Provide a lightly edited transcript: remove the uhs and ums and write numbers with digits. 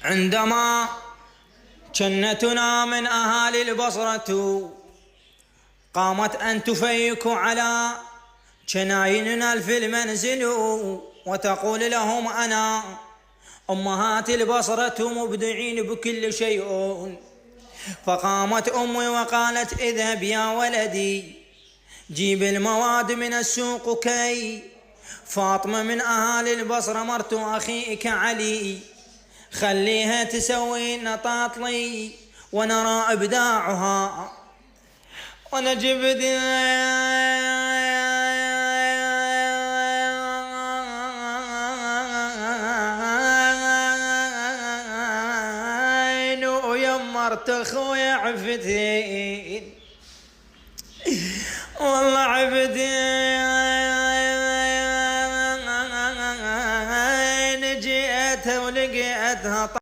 عندما جنتنا من أهالي البصرة قامت أن تفيك على جنايننا في المنزل وتقول لهم: أنا أمهات البصرة مبدعين بكل شيء. فقامت أمي وقالت: اذهب يا ولدي جيب المواد من السوق كي فاطمة من أهالي البصرة مرت أخيك علي خليها تسوي نطاطلي ونرى إبداعها. ونجب ويمرت أخويا عفتين والله عفتين